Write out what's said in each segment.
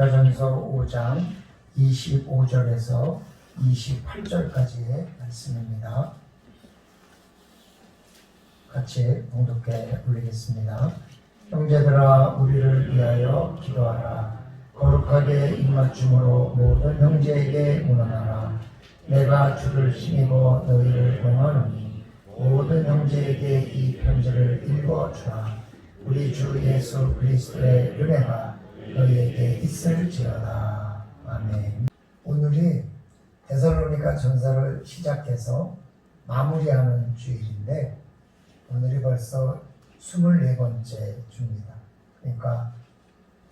데살로니가전서 5장 25절에서 28절까지의 말씀입니다. 같이 봉독해 올리겠습니다. 형제들아, 우리를 위하여 기도하라. 거룩하게 입맞춤으로 모든 형제에게 문안하라. 내가 주를 힘입어 너희를 명하노니 모든 형제에게 이 편지를 읽어주라. 우리 주 예수 그리스도의 은혜가 너희에게 있을지어다. 아멘. 오늘이 데살로니가 전서를 시작해서 마무리하는 주일인데 오늘이 벌써 24번째 주입니다. 그러니까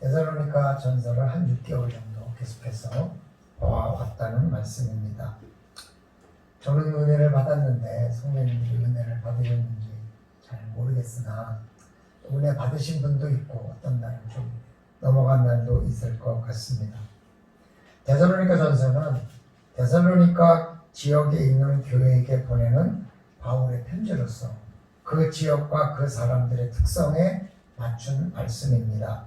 데살로니가 전서를 한 6개월 정도 계속해서 보아왔다는 말씀입니다. 저는 은혜를 받았는데 성도님들이 은혜를 받으셨는지 잘 모르겠으나 은혜 받으신 분도 있고 어떤 날은 좀 넘어간 날도 있을 것 같습니다. 데살로니가 전서는 데살로니가 지역에 있는 교회에게 보내는 바울의 편지로서 그 지역과 그 사람들의 특성에 맞춘 말씀입니다.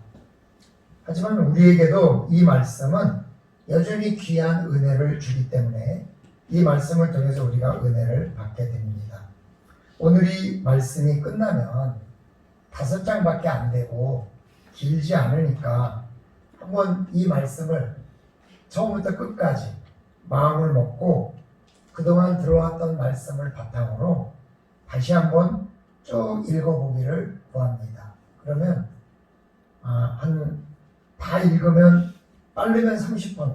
하지만 우리에게도 이 말씀은 여전히 귀한 은혜를 주기 때문에 이 말씀을 통해서 우리가 은혜를 받게 됩니다. 오늘 이 말씀이 끝나면 5장밖에 안 되고 길지 않으니까 한번 이 말씀을 처음부터 끝까지 마음을 먹고 그동안 들어왔던 말씀을 바탕으로 다시 한번 쭉 읽어보기를 구합니다. 그러면 다 읽으면 빠르면 30분,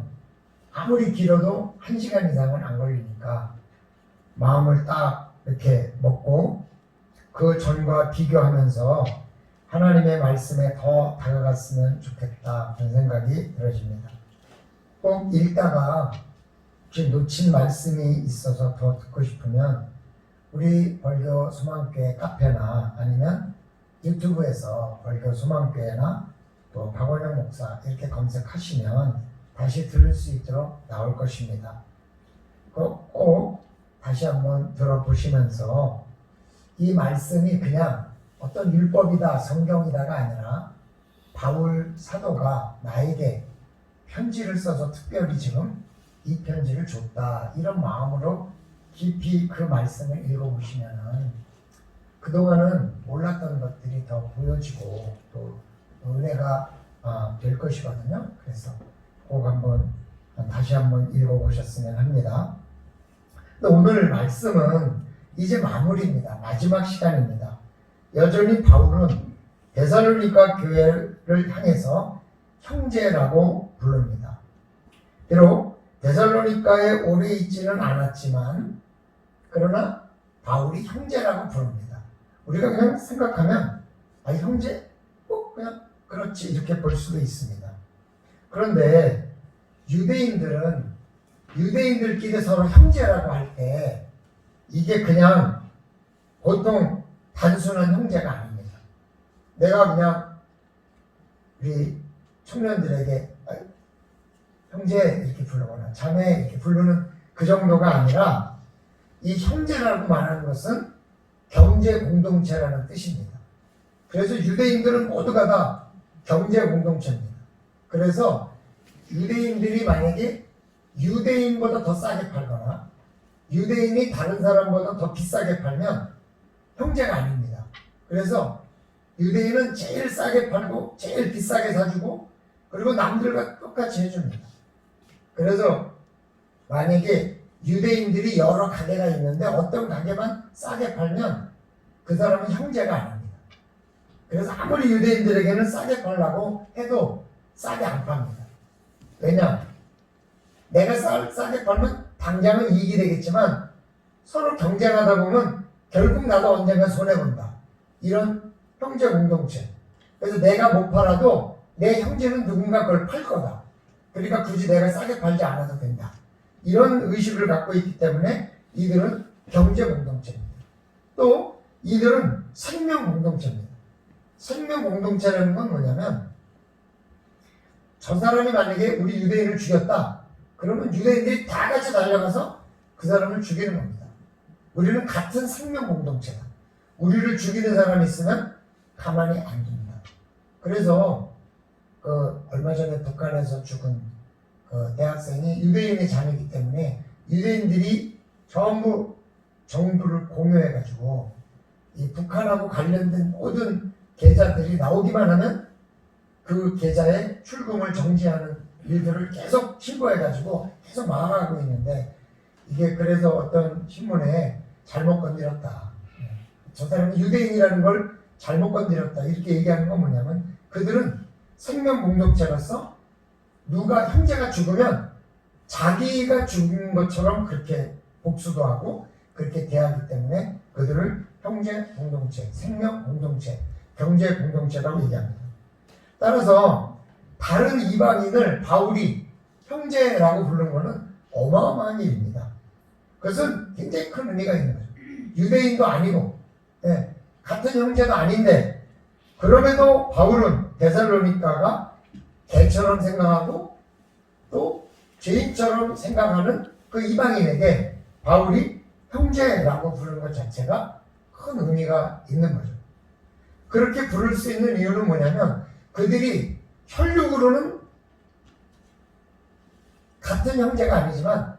아무리 길어도 1시간 이상은 안 걸리니까 마음을 딱 이렇게 먹고 그 전과 비교하면서 하나님의 말씀에 더 다가갔으면 좋겠다 그런 생각이 들어집니다. 꼭 읽다가 혹시 놓친 말씀이 있어서 더 듣고 싶으면 우리 벌교 소망교회 카페나 아니면 유튜브에서 벌교 소망교회나 또 박원영 목사 이렇게 검색하시면 다시 들을 수 있도록 나올 것입니다. 꼭 다시 한번 들어보시면서 이 말씀이 그냥 어떤 율법이다 성경이다가 아니라 바울 사도가 나에게 편지를 써서 특별히 지금 이 편지를 줬다 이런 마음으로 깊이 그 말씀을 읽어보시면은 그동안은 몰랐던 것들이 더 보여지고 또 은혜가 될 것이거든요. 그래서 꼭 다시 한번 읽어보셨으면 합니다. 오늘 말씀은 이제 마무리입니다. 마지막 시간입니다. 여전히 바울은 데살로니가 교회를 향해서 형제라고 부릅니다. 비록 데살로니가에 오래 있지는 않았지만 그러나 바울이 형제라고 부릅니다. 우리가 그냥 생각하면 형제? 그냥 그렇지 이렇게 볼 수도 있습니다. 그런데 유대인들끼리 서로 형제라고 할 때 이게 그냥 보통 단순한 형제가 아닙니다. 내가 그냥 우리 청년들에게 형제 이렇게 부르거나 자매 이렇게 부르는 그 정도가 아니라 이 형제라고 말하는 것은 경제 공동체라는 뜻입니다. 그래서 유대인들은 모두가 다 경제 공동체입니다. 그래서 유대인들이 만약에 유대인보다 더 싸게 팔거나 유대인이 다른 사람보다 더 비싸게 팔면 형제가 아닙니다. 그래서 유대인은 제일 싸게 팔고 제일 비싸게 사주고 그리고 남들과 똑같이 해줍니다. 그래서 만약에 유대인들이 여러 가게가 있는데 어떤 가게만 싸게 팔면 그 사람은 형제가 아닙니다. 그래서 아무리 유대인들에게는 싸게 팔라고 해도 싸게 안 팝니다. 왜냐? 내가 싸게 팔면 당장은 이익이 되겠지만 서로 경쟁하다 보면 결국 나도 언젠가 손해본다. 이런 형제 공동체. 그래서 내가 못 팔아도 내 형제는 누군가 그걸 팔 거다. 그러니까 굳이 내가 싸게 팔지 않아도 된다. 이런 의식을 갖고 있기 때문에 이들은 경제 공동체입니다. 또 이들은 생명 공동체입니다. 생명 공동체라는 건 뭐냐면 저 사람이 만약에 우리 유대인을 죽였다. 그러면 유대인들이 다 같이 달려가서 그 사람을 죽이는 겁니다. 우리는 같은 생명 공동체다. 우리를 죽이는 사람이 있으면 가만히 안 둡니다. 그래서 얼마 전에 북한에서 죽은 그 대학생이 유대인의 자녀이기 때문에 유대인들이 전부 정부를 공유해가지고 이 북한하고 관련된 모든 계좌들이 나오기만 하면 그 계좌의 출금을 정지하는 일들을 계속 신고해가지고 계속 막아가고 있는데, 이게 그래서 어떤 신문에 잘못 건드렸다, 저 사람이 유대인이라는 걸 잘못 건드렸다, 이렇게 얘기하는 건 뭐냐면, 그들은 생명 공동체로서 누가 형제가 죽으면 자기가 죽은 것처럼 그렇게 복수도 하고 그렇게 대하기 때문에 그들을 형제 공동체, 생명 공동체, 경제 공동체라고 얘기합니다. 따라서 다른 이방인을 바울이 형제라고 부르는 것은 어마어마한 일입니다. 그것은 굉장히 큰 의미가 있는 거죠. 유대인도 아니고, 같은 형제도 아닌데, 그럼에도 바울은 데살로니가가 개처럼 생각하고 또 죄인처럼 생각하는 그 이방인에게 바울이 형제라고 부르는 것 자체가 큰 의미가 있는 거죠. 그렇게 부를 수 있는 이유는 뭐냐면, 그들이 혈육으로는 같은 형제가 아니지만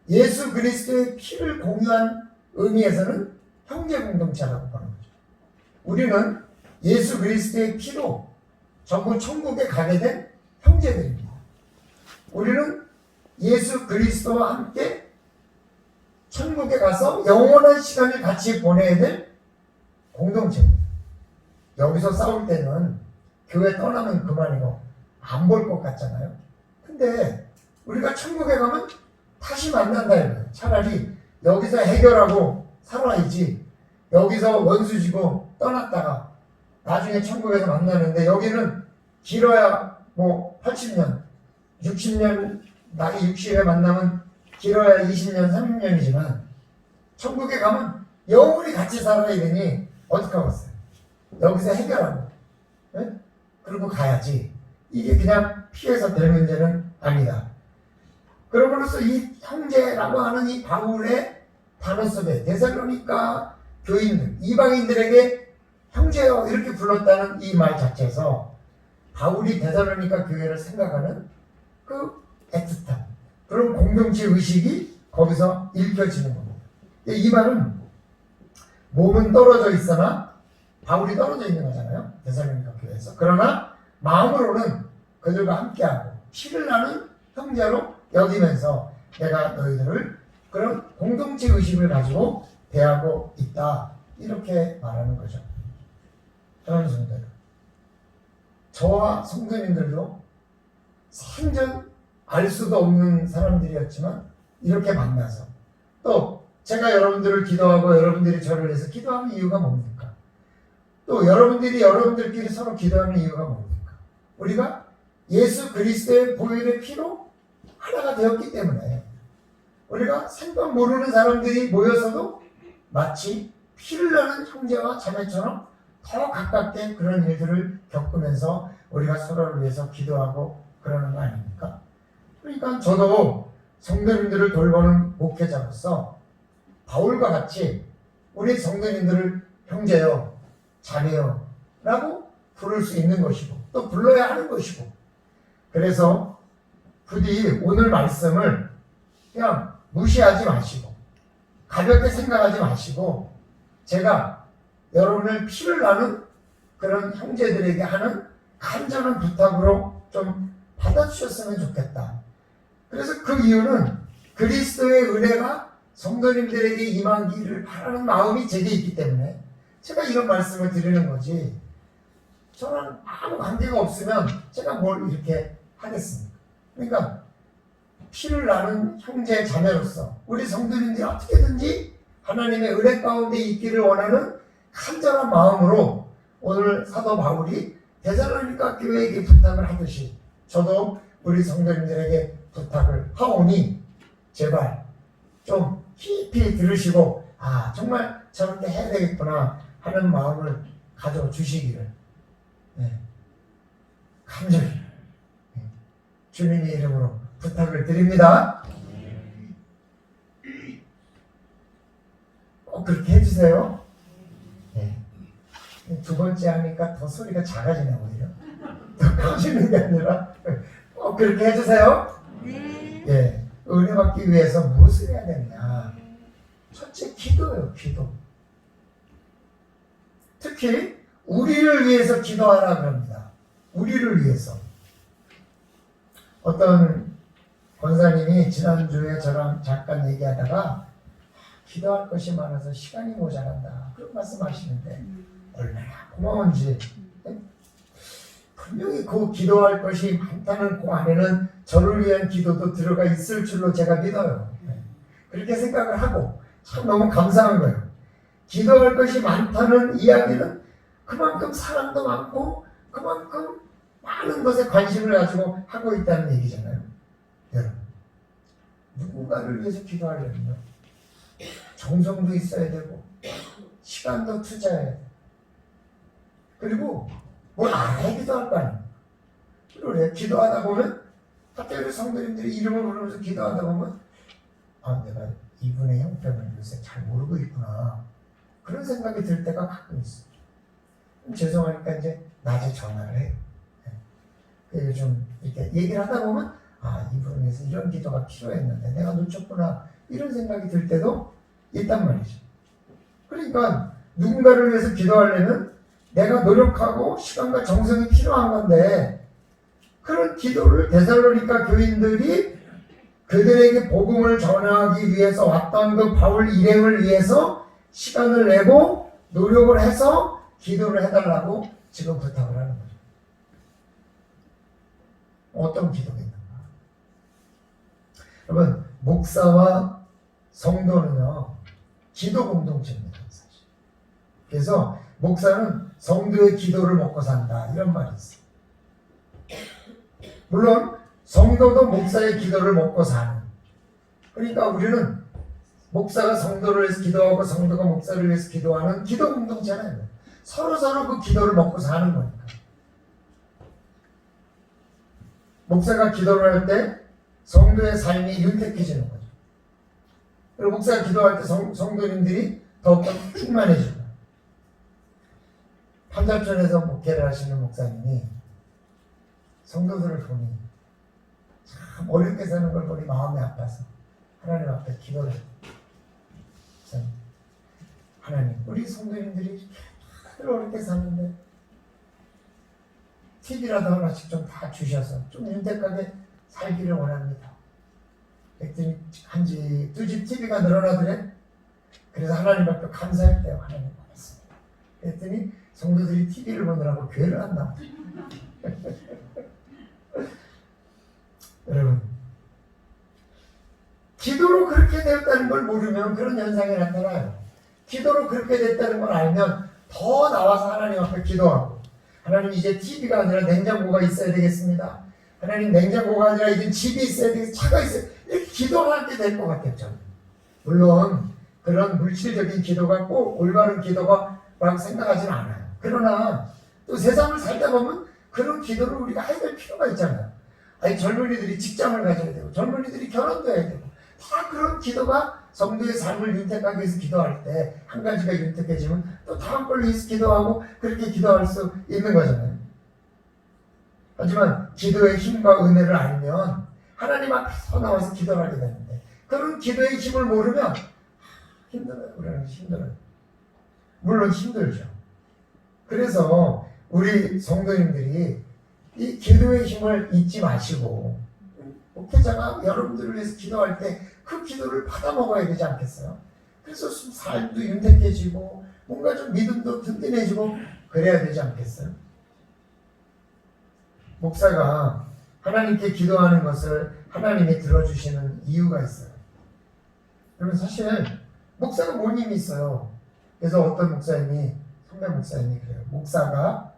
예수 그리스도의 피를 공유한 의미에서는 형제 공동체라고 보는 거죠. 우리는 예수 그리스도의 피로 전부 천국에 가게 된 형제들입니다. 우리는 예수 그리스도와 함께 천국에 가서 영원한 시간을 같이 보내야 될 공동체입니다. 여기서 싸울 때는 교회 떠나면 그만이고 안 볼 것 같잖아요. 근데 우리가 천국에 가면 다시 만난다 이거예요. 차라리 여기서 해결하고 살아야지, 여기서 원수지고 떠났다가 나중에 천국에서 만나는데, 여기는 길어야 뭐 80년, 60년, 나이 60에 만나면 길어야 20년, 30년이지만 천국에 가면 영원히 같이 살아야 되니 어떡하겠어요. 여기서 해결하고, 그리고 가야지. 이게 그냥 피해서 될 문제는 아니다. 그러므로서 이 형제라고 하는 이 바울의 단어 속에 데살로니가 교인들, 이방인들에게 형제여 이렇게 불렀다는 이 말 자체에서 바울이 데살로니가 교회를 생각하는 그 애틋함, 그런 공동체 의식이 거기서 읽혀지는 겁니다. 이 말은 몸은 떨어져 있으나 바울이 떨어져 있는 거잖아요, 데살로니가 교회에서. 그러나 마음으로는 그들과 함께하고 피를 나는 형제로 여기면서 내가 너희들을 그런 공동체 의식을 가지고 대하고 있다, 이렇게 말하는 거죠. 사랑하는 성도들, 저와 성도님들도 생전 알 수도 없는 사람들이었지만 이렇게 만나서, 또 제가 여러분들을 기도하고 여러분들이 저를 위해서 기도하는 이유가 뭡니까? 또 여러분들이 여러분들끼리 서로 기도하는 이유가 뭡니까? 우리가 예수 그리스도의 보혈의 피로 하나가 되었기 때문에, 우리가 생판 모르는 사람들이 모여서도 마치 피를 나는 형제와 자매처럼 더 가깝게 그런 일들을 겪으면서 우리가 서로를 위해서 기도하고 그러는 거 아닙니까? 그러니까 저도 성도님들을 돌보는 목회자로서 바울과 같이 우리 성도님들을 형제요, 자매요 라고 부를 수 있는 것이고 또 불러야 하는 것이고, 그래서 부디 오늘 말씀을 그냥 무시하지 마시고 가볍게 생각하지 마시고, 제가 여러분을 피를 나는 그런 형제들에게 하는 간절한 부탁으로 좀 받아주셨으면 좋겠다. 그래서 그 이유는 그리스도의 은혜가 성도님들에게 임하기를 바라는 마음이 제게 있기 때문에 제가 이런 말씀을 드리는 거지, 저는 아무 관계가 없으면 제가 뭘 이렇게 하겠습니까? 그러니까 피를 나는 형제 자매로서 우리 성도님들이 어떻게든지 하나님의 은혜 가운데 있기를 원하는 간절한 마음으로 오늘 사도 바울이 데살로니가 교회에게 부탁을 하듯이 저도 우리 성도님들에게 부탁을 하오니 제발 좀 깊이 들으시고 정말 저렇게 해야 되겠구나 하는 마음을 가져주시기를 간절히 주님의 이름으로 부탁을 드립니다. 꼭 그렇게 해주세요. 두 번째 하니까 더 소리가 작아지네 오히려. 더 하시는 게 아니라 그렇게 해주세요. 네. 예, 은혜 받기 위해서 무엇을 해야 되느냐? 첫째, 기도예요. 기도. 특히 우리를 위해서 기도하라 그럽니다. 우리를 위해서. 어떤 권사님이 지난주에 저랑 잠깐 얘기하다가 기도할 것이 많아서 시간이 모자란다 그런 말씀하시는데 얼마나 고마운지. 분명히 그 기도할 것이 많다는 그 안에는 저를 위한 기도도 들어가 있을 줄로 제가 믿어요. 그렇게 생각을 하고 참 너무 감사한 거예요. 기도할 것이 많다는 이야기는 그만큼 사랑도 많고 그만큼 많은 것에 관심을 가지고 하고 있다는 얘기잖아요. 여러분, 누군가를 위해서 기도하려면요 정성도 있어야 되고 시간도 투자해야 돼요. 그리고 뭘 알아야 기도할 거 아니에요. 그래, 기도하다 보면 갑자기 성도님들이 이름을 부르면서 기도하다 보면 내가 이분의 형편을 요새 잘 모르고 있구나 그런 생각이 들 때가 가끔 있어요. 죄송하니까 이제 낮에 전화를 해요. 요즘 이렇게 얘기를 하다 보면 이분을 위해서 이런 기도가 필요했는데 내가 놓쳤구나 이런 생각이 들 때도 있단 말이죠. 그러니까 누군가를 위해서 기도하려면 내가 노력하고 시간과 정성이 필요한 건데 그런 기도를 데살로니가 교인들이 그들에게 복음을 전하기 위해서 왔던 그 바울 일행을 위해서 시간을 내고 노력을 해서 기도를 해달라고 지금 부탁을 하는 거죠. 어떤 기도겠는가? 여러분, 목사와 성도는요 기도 공동체입니다. 사실. 그래서 목사는 성도의 기도를 먹고 산다 이런 말이 있어요. 물론 성도도 목사의 기도를 먹고 사는. 그러니까 우리는 목사가 성도를 위해서 기도하고 성도가 목사를 위해서 기도하는 기도 공동체는 서로 그 기도를 먹고 사는 거니까. 목사가 기도를 할 때 성도의 삶이 윤택해지는 거죠. 그리고 목사가 기도할 때 성도님들이 더욱더 충만해지고. 판잡촌에서 목회를 하시는 목사님이 성도들을 보니 참 어렵게 사는 걸 보니 마음이 아파서 하나님 앞에 기도를 했어요. 하나님, 우리 성도님들이 다들 어렵게 사는데 TV라도 하나씩 좀 다 주셔서 좀 윤택하게 살기를 원합니다. 그랬더니 한 집, 두 집 TV가 늘어나더래. 그래서 하나님 앞에 감사했대요. 하나님 고맙습니다. 그랬더니 성도들이 TV를 보느라고 교회를 한다. 여러분, 기도로 그렇게 되었다는 걸 모르면 그런 현상이 나타나요. 기도로 그렇게 됐다는 걸 알면 더 나와서 하나님 앞에 기도하고, 하나님 이제 TV가 아니라 냉장고가 있어야 되겠습니다. 하나님 냉장고가 아니라 이제 집이 있어야 되겠습니다. 차가 있어야 이렇게 기도하게 될 것 같아요. 저는. 물론 그런 물질적인 기도가 꼭 올바른 기도가라고 생각하지는 않아요. 그러나 또 세상을 살다 보면 그런 기도를 우리가 해야 될 필요가 있잖아요. 아니, 젊은이들이 직장을 가져야 되고 젊은이들이 결혼도 해야 되고 다 그런 기도가 성도의 삶을 윤택하기 위해서 기도할 때 한 가지가 윤택해지면 또 다음 걸 위해서 기도하고 그렇게 기도할 수 있는 거잖아요. 하지만 기도의 힘과 은혜를 알면 하나님 앞에서 나와서 기도를 하게 되는데 그런 기도의 힘을 모르면 힘들어요. 우리는 힘들어요. 물론 힘들죠. 그래서 우리 성도님들이 이 기도의 힘을 잊지 마시고 목회자가 여러분들을 위해서 기도할 때 그 기도를 받아 먹어야 되지 않겠어요? 그래서 삶도 윤택해지고 뭔가 좀 믿음도 든든해지고 그래야 되지 않겠어요? 목사가 하나님께 기도하는 것을 하나님이 들어주시는 이유가 있어요. 여러분, 사실 목사가 뭔 힘이 있어요. 그래서 어떤 목사님이, 선배 목사님이 그래요. 목사가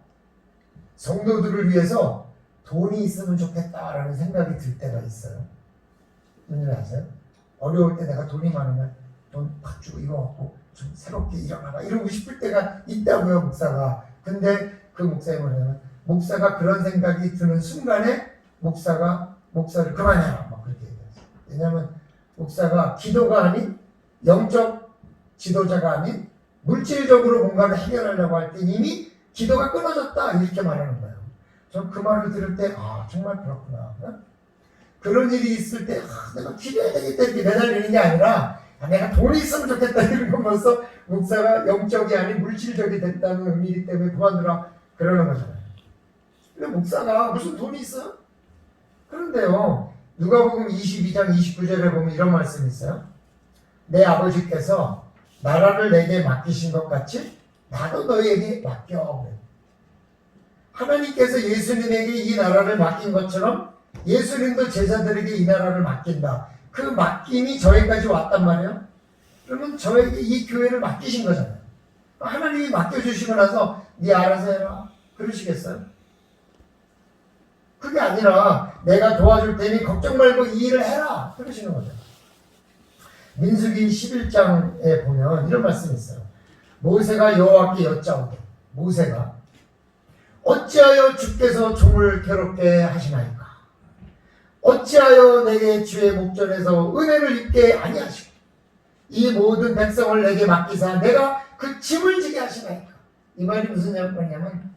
성도들을 위해서 돈이 있으면 좋겠다라는 생각이 들 때가 있어요. 뭔지 아세요? 어려울 때 내가 돈이 많으면 돈 팍 주고 이거 갖고 좀 새롭게 일어나봐 이러고 싶을 때가 있다고요, 목사가. 근데 그 목사님은 뭐냐면 목사가 그런 생각이 드는 순간에 목사를 그만해라 막 그렇게 얘기했어요. 왜냐하면 목사가 기도가 아닌 영적 지도자가 아닌 물질적으로 뭔가를 해결하려고 할 때 이미 기도가 끊어졌다 이렇게 말하는 거예요. 저 그 말을 들을 때 정말 그렇구나. 그런 일이 있을 때 내가 기도해야 되겠다 이렇게 매달리는 게 아니라 내가 돈이 있으면 좋겠다 이런 거 보면서 목사가 영적이 아닌 물질적이 됐다는 의미이기 때문에 그만두라 그러는 거잖아요. 근데 목사가 무슨 돈이 있어요? 그런데요, 누가복음 22장 29절에 보면 이런 말씀이 있어요. 내 아버지께서 나라를 내게 맡기신 것 같이 나도 너희에게 맡겨. 하나님께서 예수님에게 이 나라를 맡긴 것처럼 예수님도 제자들에게 이 나라를 맡긴다. 그 맡김이 저희까지 왔단 말이에요. 그러면 저에게 이 교회를 맡기신 거잖아요. 하나님이 맡겨주시고 나서 네 알아서 해라 그러시겠어요? 그게 아니라 내가 도와줄 테니 걱정 말고 이 일을 해라 그러시는 거죠. 민수기 11장에 보면 이런 말씀이 있어요. 모세가 여호와께 여짜오되 모세가 어찌하여 주께서 종을 괴롭게 하시나이까? 어찌하여 내게 주의 목전에서 은혜를 입게 아니하시고 이 모든 백성을 내게 맡기사 내가 그 짐을 지게 하시나이까? 이 말이 무슨 말이냐면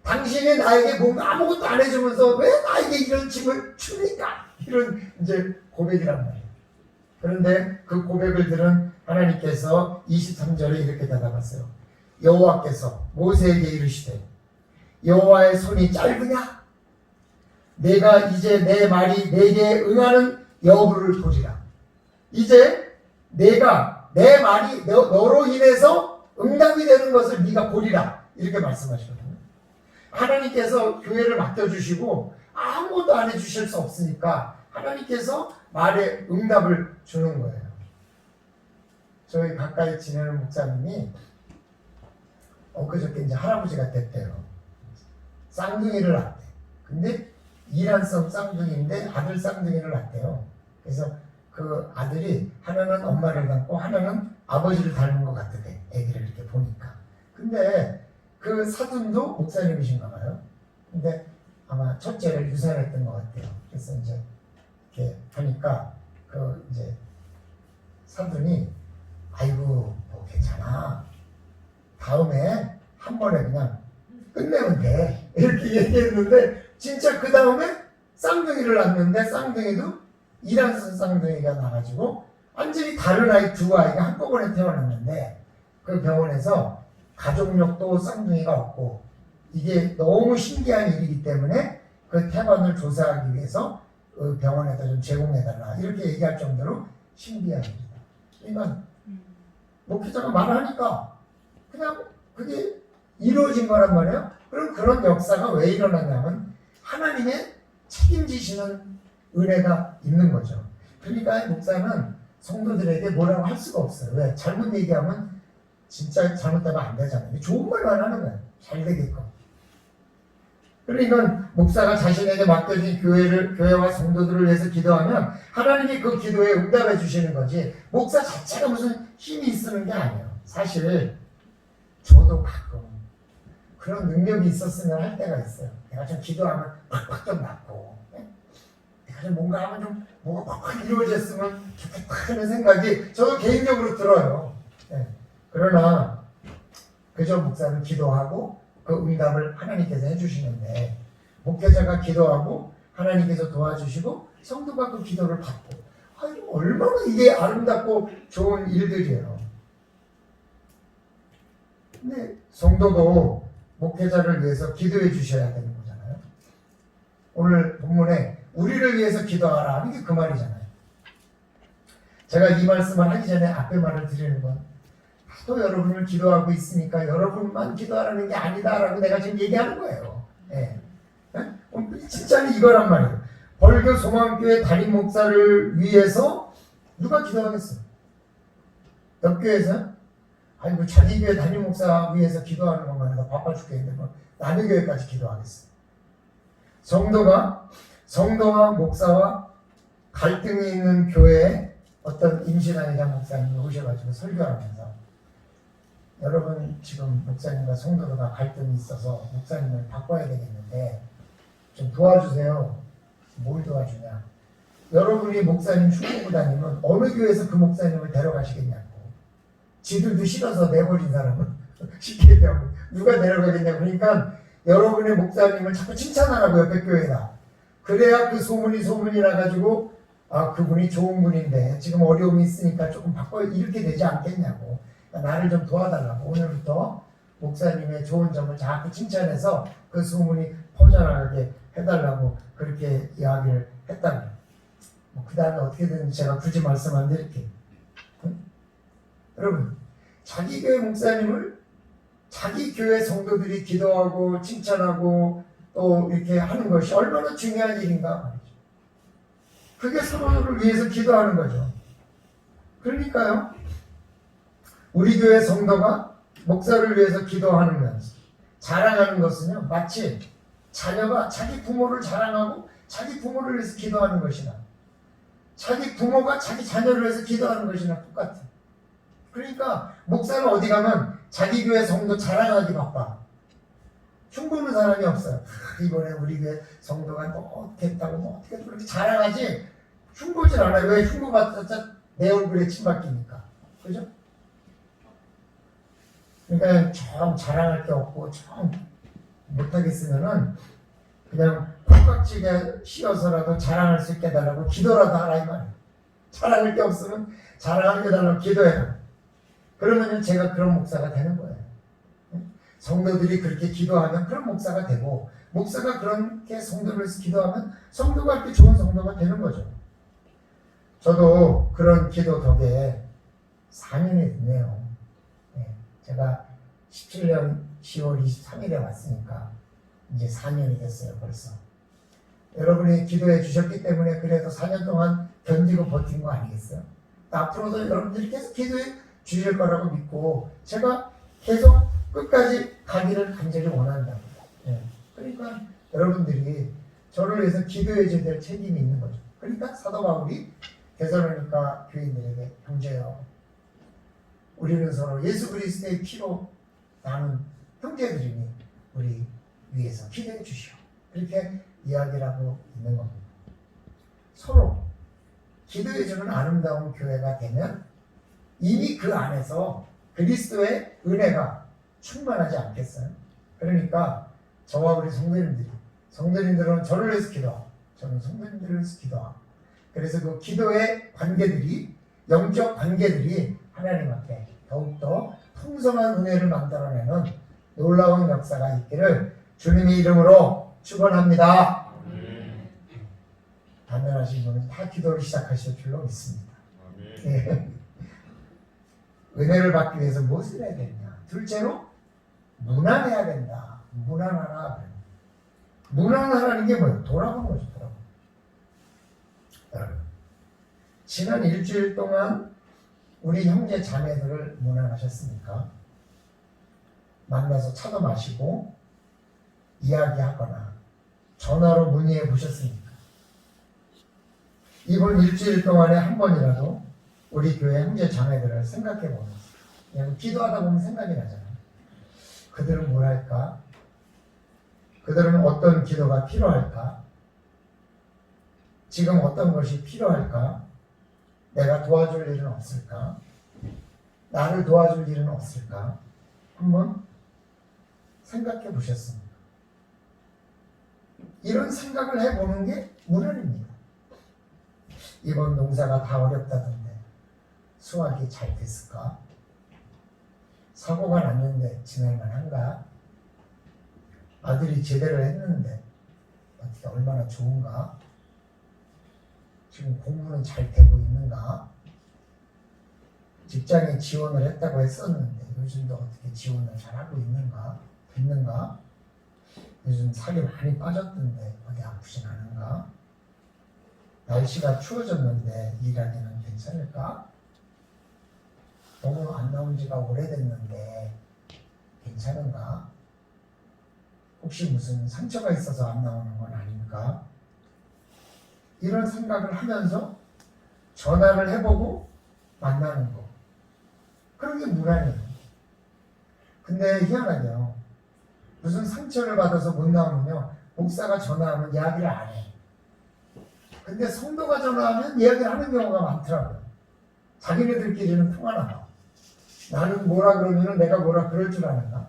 당신이 나에게 뭔가 아무것도 안 해주면서 왜 나에게 이런 짐을 줍니까? 이런 이제 고백이란 말이에요. 그런데 그 고백을 들은 하나님께서 23절에 이렇게 대답하세요. 여호와께서 모세에게 이르시되 여호와의 손이 짧으냐? 내가 이제 내 말이 내게 응하는 여부를 보리라. 이제 내가 내 말이 너로 인해서 응답이 되는 것을 네가 보리라. 이렇게 말씀하시거든요. 하나님께서 교회를 맡겨주시고 아무것도 안 해주실 수 없으니까 하나님께서 말에 응답을 주는 거예요. 저희 가까이 지내는 목사님이 엊그저께 이제 할아버지가 됐대요. 쌍둥이를 낳대. 근데 이란성 쌍둥이인데 아들 쌍둥이를 낳대요. 그래서 그 아들이 하나는 엄마를 닮고 하나는 아버지를 닮은 것 같대. 애기를 이렇게 보니까. 근데 그 사돈도 목사님이신가 봐요. 근데 아마 첫째를 유산했던 것 같아요. 그래서 이제 이렇게 하니까 그 이제 사돈이 아이고 뭐 괜찮아. 다음에 한 번에 그냥 끝내면 돼. 이렇게 얘기했는데 진짜 그 다음에 쌍둥이를 낳는데 쌍둥이도 이란선 쌍둥이가 나가지고 완전히 다른 아이 두 아이가 한꺼번에 태어났는데 그 병원에서 가족력도 쌍둥이가 없고 이게 너무 신기한 일이기 때문에 그 태반을 조사하기 위해서 그 병원에다 좀 제공해달라 이렇게 얘기할 정도로 신기한 일이다. 그러니까 목회자가 말하니까 그냥 그게 이루어진 거란 말이에요. 그럼 그런 역사가 왜 일어났냐면 하나님의 책임지시는 은혜가 있는 거죠. 그러니까 목사는 성도들에게 뭐라고 할 수가 없어요. 왜? 잘못 얘기하면 진짜 잘못되면 안 되잖아요. 좋은 말만 하는 거예요. 잘 되게끔. 그러니까 목사가 자신에게 맡겨진 교회와 성도들을 위해서 기도하면 하나님이 그 기도에 응답해 주시는 거지 목사 자체가 무슨 힘이 있는 게 아니에요. 사실 저도 가끔 그런 능력이 있었으면 할 때가 있어요. 내가 좀 기도하면 팍팍 좀 낫고 내가 좀 뭔가 하면 좀 뭐가 팍팍 이루어졌으면 좋겠다 하는 생각이 저도 개인적으로 들어요. 그러나 그저 목사는 기도하고 그 응답을 하나님께서 해주시는데 목회자가 기도하고 하나님께서 도와주시고 성도가 그 기도를 받고 얼마나 이게 아름답고 좋은 일들이에요. 근데 성도도 목회자를 위해서 기도해 주셔야 되는 거잖아요. 오늘 본문에 우리를 위해서 기도하라 이게 그 말이잖아요. 제가 이 말씀을 하기 전에 앞에 말을 드리는 건 또 여러분을 기도하고 있으니까 여러분만 기도하라는 게 아니다라고 내가 지금 얘기하는 거예요. 진짜는 이거란 말이에요. 벌교 소망교회 담임 목사를 위해서 누가 기도하겠어? 옆 교회에서? 아니 자기 교회 담임 목사 위해서 기도하는 것만 해도 바빠 죽겠는데 뭐 남의 교회까지 기도하겠어. 성도와 목사와 갈등이 있는 교회에 어떤 임신환이란 목사님이 오셔가지고 설교하면서 여러분 지금 목사님과 성도가 갈등이 있어서 목사님을 바꿔야 되겠는데 좀 도와주세요. 뭘 도와주냐? 여러분이 목사님 축복부 다니면 어느 교회에서 그 목사님을 데려가시겠냐고. 지들도 싫어서 내버린 사람은 쉽게 얘기하고 누가 데려가겠냐고. 그러니까 여러분의 목사님을 자꾸 칭찬하라고 옆에 교회다. 그래야 그 소문이 나가지고 그분이 좋은 분인데 지금 어려움이 있으니까 조금 바꿔 이렇게 되지 않겠냐고. 그러니까 나를 좀 도와달라고. 오늘부터 목사님의 좋은 점을 자꾸 칭찬해서 그 소문이 퍼져나가게 해달라고 그렇게 이야기를 했다고. 그 다음에 어떻게든 제가 굳이 말씀 안 드릴게요. 응? 여러분, 자기 교회 목사님을 자기 교회 성도들이 기도하고 칭찬하고 또 이렇게 하는 것이 얼마나 중요한 일인가 말이죠. 그게 서로를 위해서 기도하는 거죠. 그러니까요, 우리 교회 성도가 목사를 위해서 기도하면서 자랑하는 것은요, 마치 자녀가 자기 부모를 자랑하고 자기 부모를 위해서 기도하는 것이나 자기 부모가 자기 자녀를 위해서 기도하는 것이나 똑같아요. 그러니까 목사는 어디 가면 자기 교회 성도 자랑하기 바빠. 흉보는 사람이 없어요. 이번에 우리 교회 성도가 뭐 어떻게 했다고 뭐 어떻게 했다고 그렇게 자랑하지 흉보질 않아요. 왜? 흉보받았자 내 얼굴에 침 박히니까. 그죠? 그러니까 좀 자랑할 게 없고 좀 못하겠으면은 그냥 콩깍지게 씌워서라도 자랑할 수 있게 해달라고 기도라도 하라 이 말이에요. 자랑할 게 없으면 자랑하게 해달라고 기도해라. 그러면 제가 그런 목사가 되는 거예요. 성도들이 그렇게 기도하면 그런 목사가 되고, 목사가 그렇게 성도를 위해서 기도하면 성도가 이렇게 좋은 성도가 되는 거죠. 저도 그런 기도 덕에 4년이 됐네요. 제가 17년 10월 23일에 왔으니까 이제 4년이 됐어요, 벌써. 여러분이 기도해 주셨기 때문에 그래도 4년 동안 견디고 버틴 거 아니겠어요? 앞으로도 여러분들이 계속 기도해 주실 거라고 믿고 제가 계속 끝까지 가기를 간절히 원한다고. 그러니까 여러분들이 저를 위해서 기도해 줘야 될 책임이 있는 거죠. 그러니까 사도 바울이 데살로니가 교인들에게 형제여, 우리는 서로 예수 그리스도의 피로 나눈 형제들이니 우리 위해서 기도해 주시오. 그렇게 이야기를 하고 있는 겁니다. 서로 기도해 주는 아름다운 교회가 되면 이미 그 안에서 그리스도의 은혜가 충만하지 않겠어요? 그러니까 저와 우리 성도님들은 저를 위해서 기도하고 저는 성도님들을 위해서 기도하고, 그래서 그 기도의 관계들이, 영적 관계들이 하나님 앞에 더욱더 풍성한 은혜를 만들어내는 놀라운 역사가 있기를 주님의 이름으로 축원합니다. 단련하신 분은 다 기도를 시작하실 줄로 믿습니다. 은혜를 받기 위해서 무엇을 해야 되느냐? 둘째로 무난해야 된다. 무난하라. 무난하라는 게 뭐예요? 돌아보는 거죠. 여러분, 지난 일주일 동안 우리 형제 자매들을 무난하셨습니까? 만나서 차도 마시고 이야기하거나 전화로 문의해 보셨습니까? 이번 일주일 동안에 한 번이라도 우리 교회 형제 자매들을 생각해 보면서, 그냥 기도하다 보면 생각이 나잖아요. 그들은 뭘 할까? 그들은 어떤 기도가 필요할까? 지금 어떤 것이 필요할까? 내가 도와줄 일은 없을까? 나를 도와줄 일은 없을까? 한번 생각해 보셨습니까? 이런 생각을 해보는 게 무난입니다. 이번 농사가 다 어렵다던데 수확이 잘 됐을까? 사고가 났는데 지낼만한가? 아들이 제대로 했는데 어떻게 얼마나 좋은가? 지금 공부는 잘 되고 있는가? 직장에 지원을 했다고 했었는데 요즘도 어떻게 지원을 잘하고 있는가? 됐는가? 요즘 살이 많이 빠졌던데 어디 아프진 않은가? 날씨가 추워졌는데 일하기는 괜찮을까? 너무 안 나온 지가 오래됐는데 괜찮은가? 혹시 무슨 상처가 있어서 안 나오는 건 아닌가? 이런 생각을 하면서 전화를 해보고 만나는 거, 그런 게 무난해요. 근데 희한하게요, 무슨 상처를 받아서 못 나오면요, 목사가 전화하면 이야기를 안 해. 근데 성도가 전화하면 이야기를 하는 경우가 많더라고요. 자기네들끼리는 통하나 봐. 나는 뭐라 그러면 내가 뭐라 그럴 줄 아는가?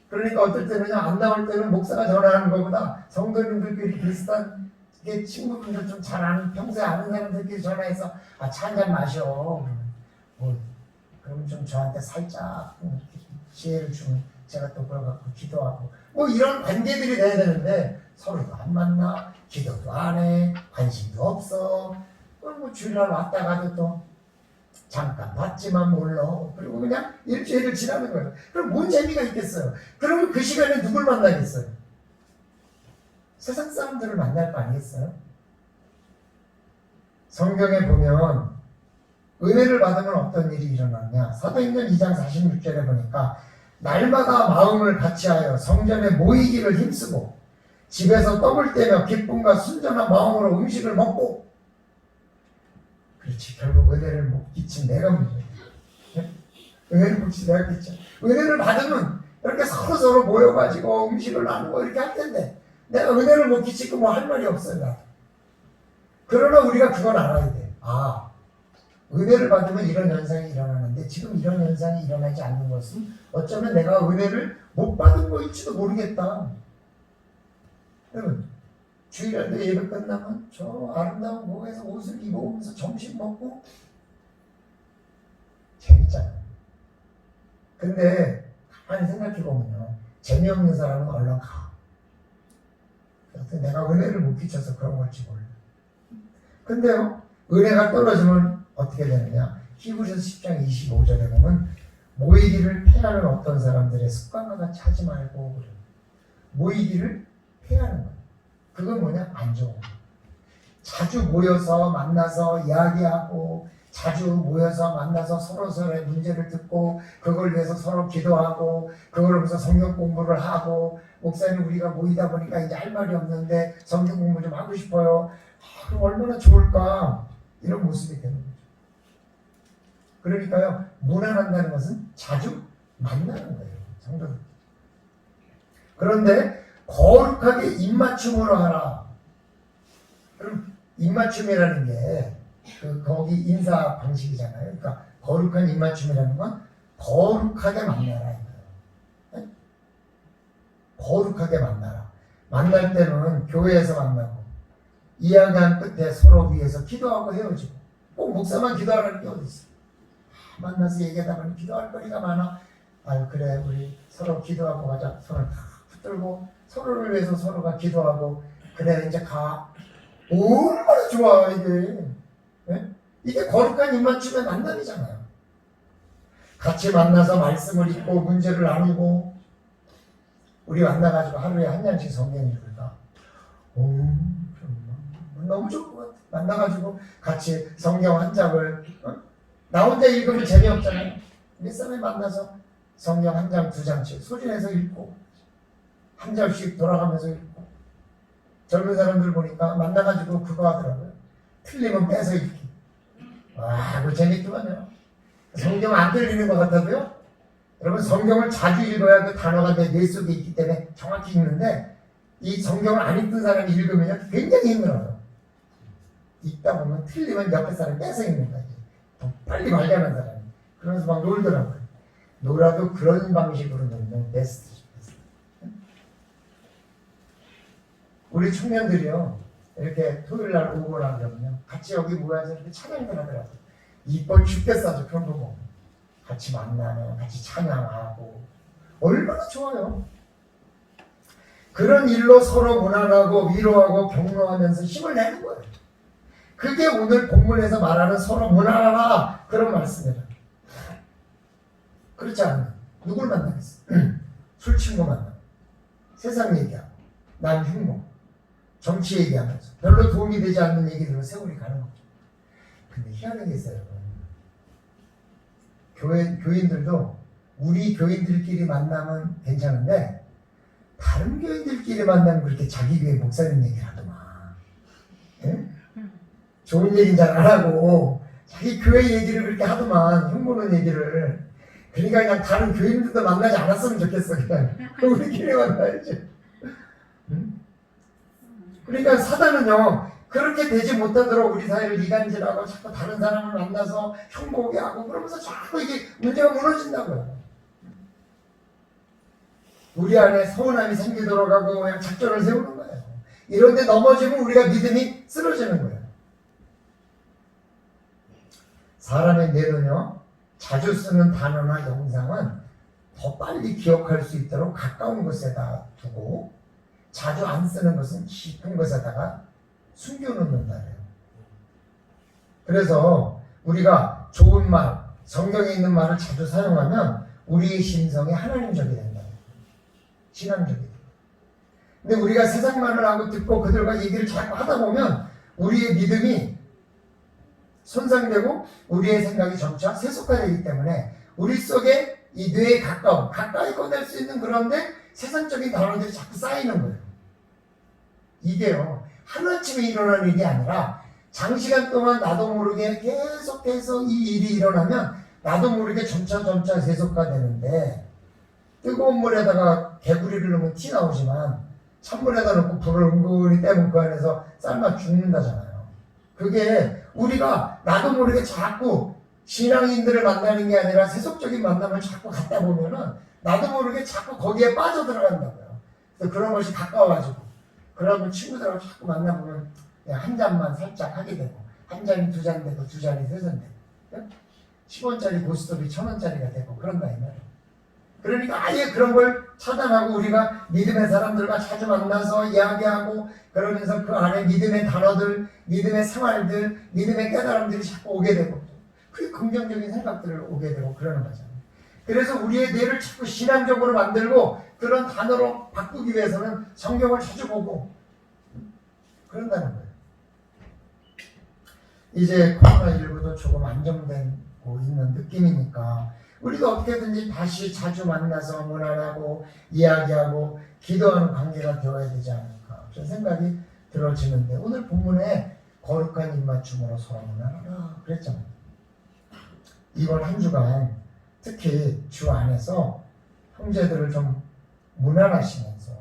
그러니까 어떨 때는 안 나올 때는 목사가 전화하는 것보다 성도님들끼리 비슷한 게 친구분들 좀 잘 아는 평소에 아는 사람들끼리 전화해서 차 한잔 마셔. 그럼 좀 저한테 살짝 지혜를 주면 제가 또 그걸 갖고 기도하고 이런 관계들이 돼야 되는데 서로도 안 만나, 기도도 안 해, 관심도 없어. 주일날 왔다 가도 또 잠깐 봤지만 몰라. 그리고 그냥 일주일을 지나는 거예요. 그럼 뭔 재미가 있겠어요? 그러면 그 시간에 누굴 만나겠어요? 세상 사람들을 만날 거 아니겠어요? 성경에 보면 은혜를 받으면 어떤 일이 일어나냐? 사도행전 2장 46절에 보니까 날마다 마음을 같이하여 성전에 모이기를 힘쓰고 집에서 떡을 떼며 기쁨과 순전한 마음으로 음식을 먹고. 그렇지, 결국 은혜를 못 끼친 내가 문제야. 은혜를 못 끼친 내가 끼쳐. 은혜를 받으면 이렇게 서로 모여가지고 음식을 나누고 이렇게 할 텐데 내가 은혜를 못 끼치고 할 말이 없어요. 그러나 우리가 그걸 알아야 돼. 은혜를 받으면 이런 현상이 일어나는데 지금 이런 현상이 일어나지 않는 것은 어쩌면 내가 은혜를 못 받은 거일지도 모르겠다. 여러분, 주일날도 예배 끝나면 저 아름다운 목에서 옷을 입어오면서 점심 먹고 재밌잖아요. 근데 가만히 생각해보면요, 재미없는 사람은 얼른 가. 내가 은혜를 못 끼쳐서 그런 걸지 몰라. 근데요, 은혜가 떨어지면 어떻게 되느냐? 히브리서 10장 25절에 보면 모이기를 패하는 어떤 사람들의 습관과 같이 하지 말고 그래요. 모이기를 패하는 거예요. 그건 뭐냐? 안 좋은 거예요. 자주 모여서 만나서 이야기하고 자주 모여서 만나서 서로서로의 문제를 듣고 그걸 위해서 서로 기도하고 그걸 위해서 성경 공부를 하고 목사님 우리가 모이다 보니까 이제 할 말이 없는데 성경 공부 좀 하고 싶어요. 그럼 얼마나 좋을까? 이런 모습이 되는 거죠. 그러니까요, 무난한다는 것은 자주 만나는 거예요. 성도들. 그런데 거룩하게 입맞춤으로 하라. 그럼 입맞춤이라는 게 거기 인사 방식이잖아요. 그러니까 거룩한 입맞춤이라는 건 거룩하게 만나라 이거예요. 네? 거룩하게 만나라. 만날 때는 교회에서 만나고 이야기한 끝에 서로 위해서 기도하고 헤어지고 꼭 목사만 기도하라는 게 어디 있어? 만나서 얘기하다 보면 기도할 거리가 많아. 그래 우리 서로 기도하고 가자. 손을 다 붙들고 서로를 위해서 서로가 기도하고 그래 이제 가. 얼마나 좋아 이게. 네? 이게 거룩한 입맞춤의 만남이잖아요. 같이 만나서 말씀을 읽고 문제를 나누고 우리 만나가지고 하루에 한 장씩 성경 읽을까? 너무 좋을 것 같아. 만나가지고 같이 성경 한 장을 나 혼자 읽으면 재미없잖아요. 몇 사람이 만나서 성경 한 장, 두 장씩 소리내서 읽고 한 절씩 돌아가면서 읽고 젊은 사람들 보니까 만나가지고 그거 하더라고요. 틀리면 빼서 읽기. 와, 그거 재밌더만요. 성경 안 들리는 것 같아도요. 여러분 성경을 자주 읽어야 그 단어가 내 뇌 속에 있기 때문에 정확히 읽는데 이 성경을 안 읽던 사람이 읽으면 굉장히 힘들어요. 읽다 보면 틀리면 옆에 사람이 뺏어 읽는 거예요. 빨리 발견한 사람이. 그러면서 막 놀더라고요. 놀아도 그런 방식으로 놀면 베스트죠. 우리 청년들이요. 이렇게 토요일날 오거나 그러면 같이 여기 모여서 이렇게 찬양을 하더라고요. 이뻐 죽겠어. 그런 거 보면. 같이 만나면 같이 찬양하고 얼마나 좋아요. 그런 일로 서로 문안하고 위로하고 격려하면서 힘을 내는 거예요. 그게 오늘 본문에서 말하는 서로 문안하라 그런 말씀이에요. 그렇지 않으면 누굴 만나겠어? 술 친구 만나고 세상 얘기하고 남 흉모 정치 얘기하면서 별로 도움이 되지 않는 얘기들로 세월이 가는 거죠. 근데 희한한 게 있어요. 교인들도 우리 교인들끼리 만나면 괜찮은데 다른 교인들끼리 만나면 그렇게 자기 교회 목사님 얘기를 하더만. 예? 좋은 얘기는 잘 안 하고 자기 교회 얘기를 그렇게 하더만. 흉보는 얘기를. 그러니까 그냥 다른 교인들도 만나지 않았으면 좋겠어. 그냥 우리끼리 만나야지. 응? 그러니까 사단은요 그렇게 되지 못하도록 우리 사회를 이간질하고 자꾸 다른 사람을 만나서 흉보게 하고 그러면서 자꾸 이게 문제가 무너진다고요. 우리 안에 서운함이 생기도록 하고 그냥 작전을 세우는 거예요. 이런데 넘어지면 우리가 믿음이 쓰러지는 거예요. 사람의 뇌는요, 자주 쓰는 단어나 영상은 더 빨리 기억할 수 있도록 가까운 곳에다 두고 자주 안 쓰는 것은 깊은 곳에다가 숨겨놓는다 해요. 그래서 우리가 좋은 말, 성경에 있는 말을 자주 사용하면 우리의 심성이 하나님적이 된다. 신앙적이 된다. 근데 우리가 세상 말을 하고 듣고 그들과 얘기를 자꾸 하다 보면 우리의 믿음이 손상되고 우리의 생각이 점차 세속화되기 때문에 우리 속에 이 뇌에 가까이 꺼낼 수 있는 그런데 세상적인 단어들이 자꾸 쌓이는 거예요. 이게요, 하루아침에 일어나는 일이 아니라 장시간 동안 나도 모르게 계속해서 이 일이 일어나면 나도 모르게 점차 세속화되는데, 뜨거운 물에다가 개구리를 넣으면 티 나오지만 찬물에다 넣고 불을 은근히 떼면 그 안에서 삶아 죽는다잖아요. 그게 우리가 나도 모르게 자꾸 신앙인들을 만나는 게 아니라 세속적인 만남을 자꾸 갖다 보면은 나도 모르게 자꾸 거기에 빠져들어간다고요. 그래서 그런 것이 가까워가지고 그러면 친구들하고 자꾸 만나보면 그냥 한 잔만 살짝 하게 되고, 한 잔이 두 잔 되고 두 잔이 세 잔 되고 10원짜리 고스톱이 1000원짜리가 되고 그런다 이 말이에요. 그러니까 아예 그런 걸 차단하고 우리가 믿음의 사람들과 자주 만나서 이야기하고 그러면서 그 안에 믿음의 단어들, 믿음의 생활들, 믿음의 깨달음들이 자꾸 오게 되고 그게 긍정적인 생각들을 오게 되고 그러는 거잖아요. 그래서 우리의 뇌를 자꾸 신앙적으로 만들고 그런 단어로 바꾸기 위해서는 성경을 자주 보고 그런다는 거예요. 이제 코로나19도 조금 안정되고 있는 느낌이니까 우리도 어떻게든지 다시 자주 만나서 문안하고 이야기하고 기도하는 관계가 되어야 되지 않을까 그런 생각이 들어지는데, 오늘 본문에 거룩한 입맞춤으로 서로 문안하라 그랬잖아요. 이번 한 주간 특히 주 안에서 형제들을 좀 문안하시면서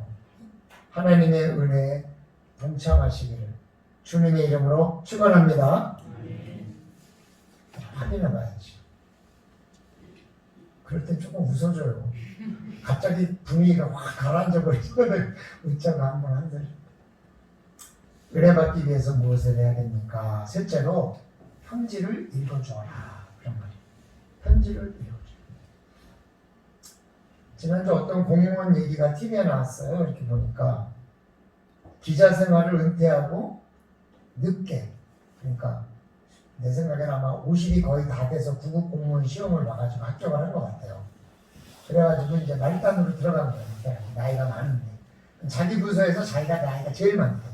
하나님의 은혜에 동참하시기를 주님의 이름으로 축원합니다. 확인해 봐야지. 그럴 땐 조금 웃어줘요. 갑자기 분위기가 확 가라앉아 버리면 웃자고 한번 한들. 은혜받기 위해서 무엇을 해야 됩니까? 셋째로 편지를 읽어줘라. 그런 말이에요. 편지를 읽어줘. 지난주 어떤 공무원 얘기가 TV에 나왔어요. 이렇게 보니까 기자 생활을 은퇴하고 늦게, 그러니까 내 생각에는 아마 50이 거의 다 돼서 구급 공무원 시험을 봐가지고 합격을 한 것 같아요. 그래가지고 이제 말단으로 들어간 거예요. 나이가 많은데 자기 부서에서 자기가 나이가 제일 많대.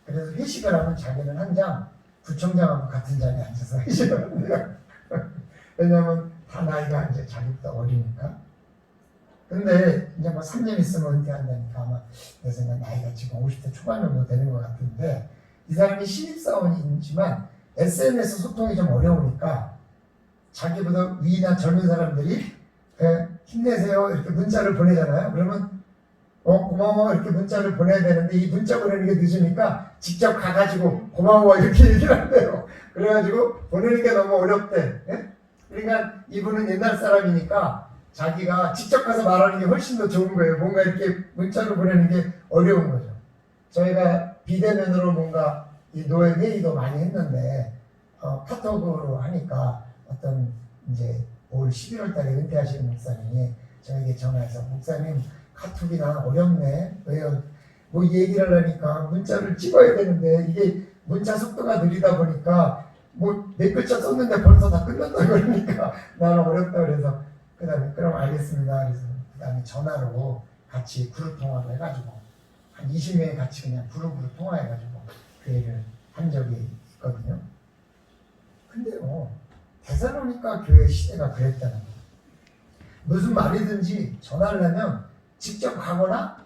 그래서 회식을 하면 자기는 항상 부총장하고 같은 자리에 앉아서 회식을 한대요. 왜냐면 다 나이가 이제 자기보다 어리니까. 근데 이제 뭐 3년 있으면 은퇴한다니까 아마 내 생각 나이가 지금 50대 초반 정도 되는 것 같은데, 이 사람이 신입사원이지만 SNS 소통이 좀 어려우니까 자기보다 위나 젊은 사람들이 힘내세요 이렇게 문자를 보내잖아요. 그러면 고마워 이렇게 문자를 보내야 되는데 이 문자 보내는 게 늦으니까 직접 가가지고 고마워 이렇게 얘기를 한대요. 그래가지고 보내는 게 너무 어렵대. 예? 그러니까 이분은 옛날 사람이니까 자기가 직접 가서 말하는 게 훨씬 더 좋은 거예요. 뭔가 이렇게 문자로 보내는 게 어려운 거죠. 저희가 비대면으로 뭔가 이 노예 회의도 많이 했는데 카톡으로 하니까 어떤 이제 올 11월 달에 은퇴하시는 목사님이 저에게 전화해서 목사님 카톡이나 어렵네. 왜요? 뭐 얘기를 하니까 문자를 찍어야 되는데 이게 문자 속도가 느리다 보니까 뭐 몇 글자 썼는데 벌써 다 끝났다 그러니까 나는 어렵다 그래서 그다음에 그럼 알겠습니다. 그래서 그다음에 전화로 같이 그룹 통화를 해가지고 한 20명이 같이 그냥 그룹으로 통화해가지고 그 얘기를 한 적이 있거든요. 근데요, 데살로니가 교회 시대가 그랬다는 거예요. 무슨 말이든지 전화를 하면 직접 가거나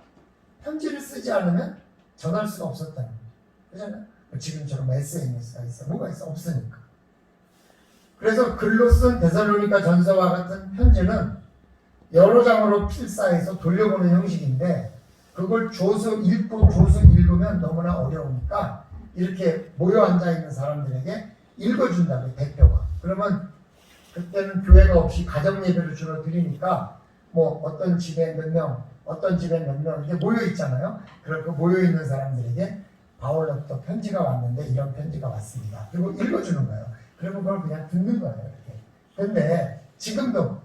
편지를 쓰지 않으면 전할 수가 없었다는 거예요. 그렇잖아요. 지금처럼 SNS가 있어, 뭐가 있어, 없으니까. 그래서 글로 쓴 데살로니가 전서와 같은 편지는 여러 장으로 필사해서 돌려보는 형식인데, 그걸 조수 읽으면 너무나 어려우니까 이렇게 모여 앉아있는 사람들에게 읽어준다고요, 대표가. 그러면 그때는 교회가 없이 가정 예배를 주로 드리니까 뭐 어떤 집에 몇 명 어떤 집에 몇 명 이렇게 모여 있잖아요. 그럼 그 모여 있는 사람들에게 바울로부터 편지가 왔는데 이런 편지가 왔습니다. 그리고 읽어주는 거예요. 그러면 그걸 그냥 듣는 거예요. 이렇게. 근데 지금도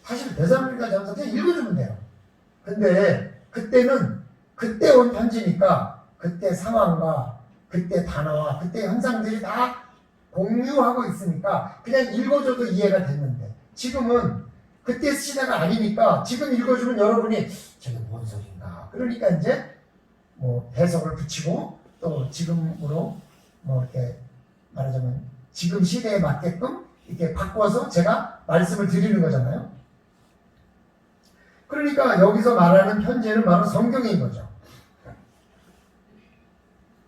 사실 데살로니가 전서 그냥 읽어주면 돼요. 근데 그때는 그때 온 편지니까 그때 상황과 그때 단어와 그때 현상들이 다 공유하고 있으니까 그냥 읽어줘도 이해가 됐는데 지금은 그때 시대가 아니니까 지금 읽어주면 여러분이 저게 뭔 소린가 그러니까 이제 뭐 해석을 붙이고 또 지금으로 뭐 이렇게 말하자면 지금 시대에 맞게끔 이렇게 바꿔서 제가 말씀을 드리는 거잖아요. 그러니까 여기서 말하는 편지는 바로 성경인 거죠.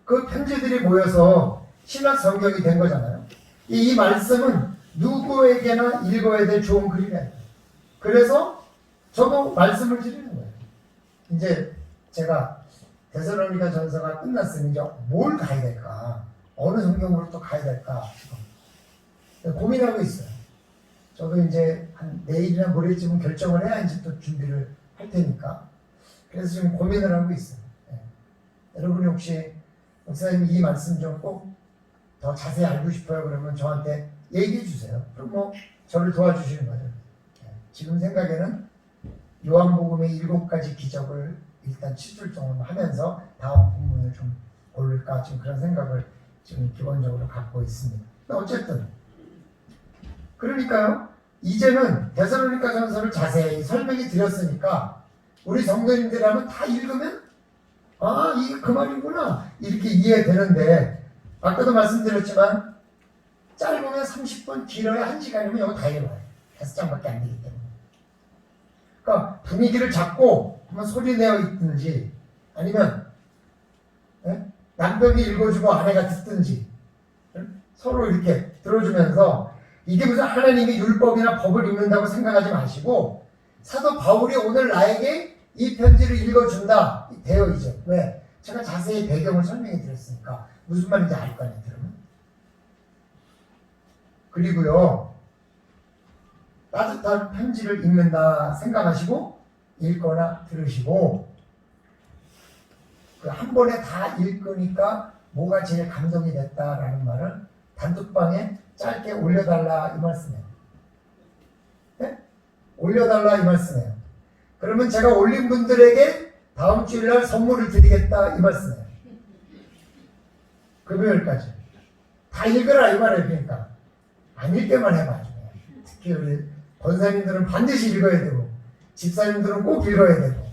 그 편지들이 모여서 신약 성경이 된 거잖아요. 이 말씀은 누구에게나 읽어야 될 좋은 글이래요. 그래서 저도 말씀을 드리는 거예요. 이제 제가 데살로니가 전서가 끝났으니 이제 뭘 가야 될까? 어느 성경으로 또 가야 될까? 고민하고 있어요. 저도 이제 한 내일이나 모레쯤은 결정을 해야 이제 또 준비를 할 테니까. 그래서 지금 고민을 하고 있어요. 네. 여러분이 혹시 목사님 이 말씀 좀 꼭 더 자세히 알고 싶어요. 그러면 저한테 얘기해 주세요. 그럼 뭐 저를 도와주시는 거죠. 네. 지금 생각에는 요한복음의 7가지 기적을 일단 7줄 정도 하면서 다음 본문을 좀 고를까 지금 그런 생각을 지금 기본적으로 갖고 있습니다. 어쨌든 그러니까요. 이제는 데살로니가 전서를 자세히 설명해 드렸으니까 우리 성도님들하면 다 읽으면 아 이게 그 말이구나 이렇게 이해되는데 아까도 말씀드렸지만 짧으면 30분 길어야 1시간이면 이거 다 읽어요. 5장밖에 안 되기 때문에. 그러니까 분위기를 잡고 한번 소리 내어 읽든지 아니면 남편이 읽어주고 아내가 듣든지 서로 이렇게 들어주면서 이게 무슨 하나님이 율법이나 법을 읽는다고 생각하지 마시고 사도 바울이 오늘 나에게 이 편지를 읽어준다 돼요 이제. 왜? 제가 자세히 배경을 설명해 드렸으니까 무슨 말인지 알 거 아니에요 들으면. 그리고요 따뜻한 편지를 읽는다 생각하시고 읽거나 들으시고 그 한 번에 다 읽으니까 뭐가 제일 감동이 됐다라는 말을 단톡방에 짧게 올려달라 이 말씀이에요. 네? 올려달라 이 말씀이에요. 그러면 제가 올린 분들에게 다음 주일날 선물을 드리겠다 이 말씀이에요. 금요일까지 다 읽으라 이 말이에요. 그러니까 안 읽게만 해봐. 특히 우리 권사님들은 반드시 읽어야 되고 집사님들은 꼭 읽어야 되고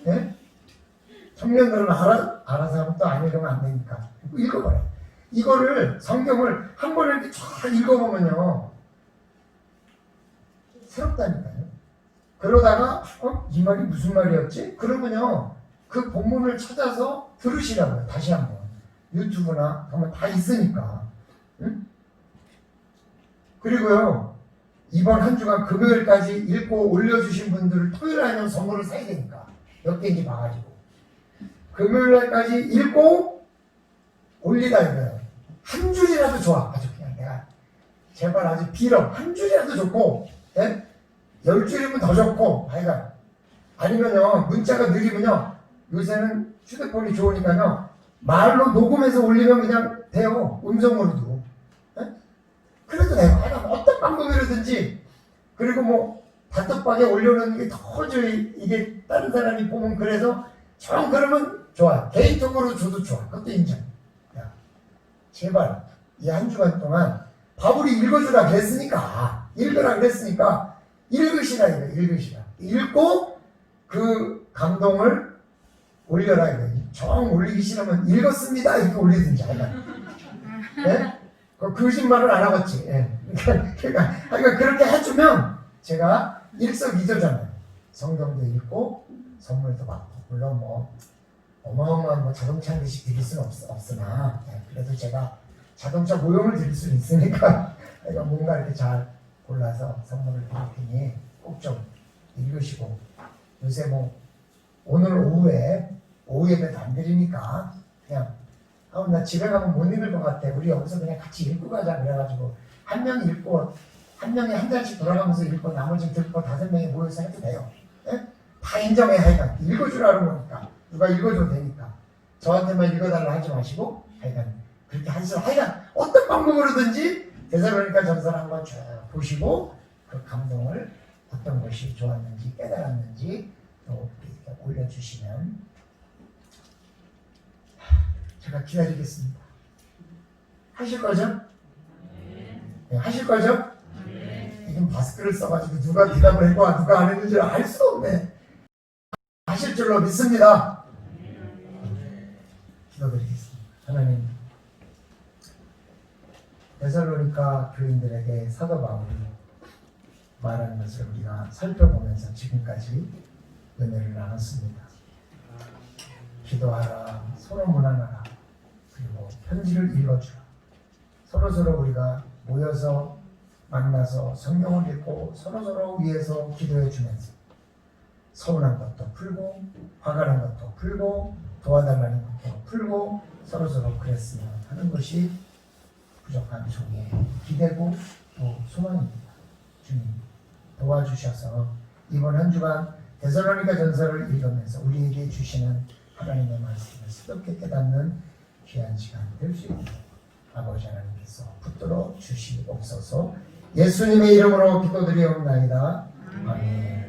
네? 청년들은 알아서 하면 또 안 읽으면 안 되니까 읽어봐요. 이거를 성경을 한 번에 이렇게 쫙 읽어보면요 새롭다니까요. 그러다가 이 말이 무슨 말이었지? 그러면요 그 본문을 찾아서 들으시라고요. 다시 한번 유튜브나 한번 다 있으니까. 응? 그리고요 이번 한 주간 금요일까지 읽고 올려주신 분들을 토요일 아니면 선물을 사야 되니까 몇 개인지 봐가지고 금요일날까지 읽고 올리다 이거예요. 한 줄이라도 좋아. 아주 그냥 내가 제발 아주 빌어. 한 줄이라도 좋고 10줄이면 더 좋고 하여간 아니면요 문자가 느리면요 요새는 휴대폰이 좋으니까요 말로 녹음해서 올리면 그냥 돼요. 음성으로도. 그래도 돼요. 하여간 어떤 방법이라든지. 그리고 뭐 단톡방에 올려놓는 게 도저히 이게 다른 사람이 보면 그래서 좀 그러면 좋아요. 개인적으로 줘도 좋아. 그것도 인정. 야, 제발 이 한 주간 동안 바울이 읽어주라 그랬으니까 읽으라 그랬으니까 읽으시라 이거 읽으시라. 읽고 그 감동을 올려라 이거. 정 올리기 싫으면 읽었습니다 이렇게 올리든지 하여간. 네? 그 거짓말을 안 하겠지. 예. 그러니까 그렇게 해주면 제가 일석이조잖아요. 성경도 읽고 선물도 받고 물론 뭐 어마어마한 뭐 자동차 한 대씩 드릴 수는 없으나 그래도 제가 자동차 모형을 드릴 수는 있으니까 그러니까 뭔가 이렇게 잘 골라서 선물을 드릴 테니 꼭 좀 읽으시고 요새 뭐 오늘 오후에 오후 예배도 안 드리니까 그냥 나 집에 가면 못 읽을 것 같아. 우리 여기서 그냥 같이 읽고 가자. 그래가지고 한 명이 읽고 한 명이 한 달씩 돌아가면서 읽고 나머지는 듣고 5명이 모여서 해도 돼요. 네? 다 인정해. 하여간 읽어주라는 거니까 누가 읽어줘도 되니까 저한테만 읽어달라 하지 마시고 하여간 그렇게 하시라. 하여간 어떤 방법으로든지 데살로니가 전서를 한번 쭉 보시고 그 감동을 어떤 것이 좋았는지 깨달았는지 또 이렇게 올려주시면 제가 기다리겠습니다. 하실 거죠? 네, 하실 거죠? 이건 마스크를 써가지고 누가 대답을 했고 누가 안 했는지 알 수 없네. 하실 줄로 믿습니다. 기도드리겠습니다. 하나님, 데살로니가 교인들에게 사도 바울이 말하는 것을 우리가 살펴보면서 지금까지 은혜를 나눴습니다. 기도하라, 서로 문안하라, 그리고 편지를 읽어주라. 서로서로 우리가 모여서 만나서 성경을 읽고 서로서로 위해서 기도해 주면서 서운한 것도 풀고 화가 난 것도 풀고 도와달라는 것도 풀고 서로서로 그랬으면 하는 것이 부족한 종의 기대고 또 소망입니다. 주님 도와주셔서 이번 한 주간 데살로니가 전서를 읽으면서 우리에게 주시는 하나님의 말씀을 새롭게 깨닫는 귀한 시간 될 수 있도록 아버지 하나님께서 붙들어 주시옵소서. 예수님의 이름으로 기도드리옵나이다. 아멘.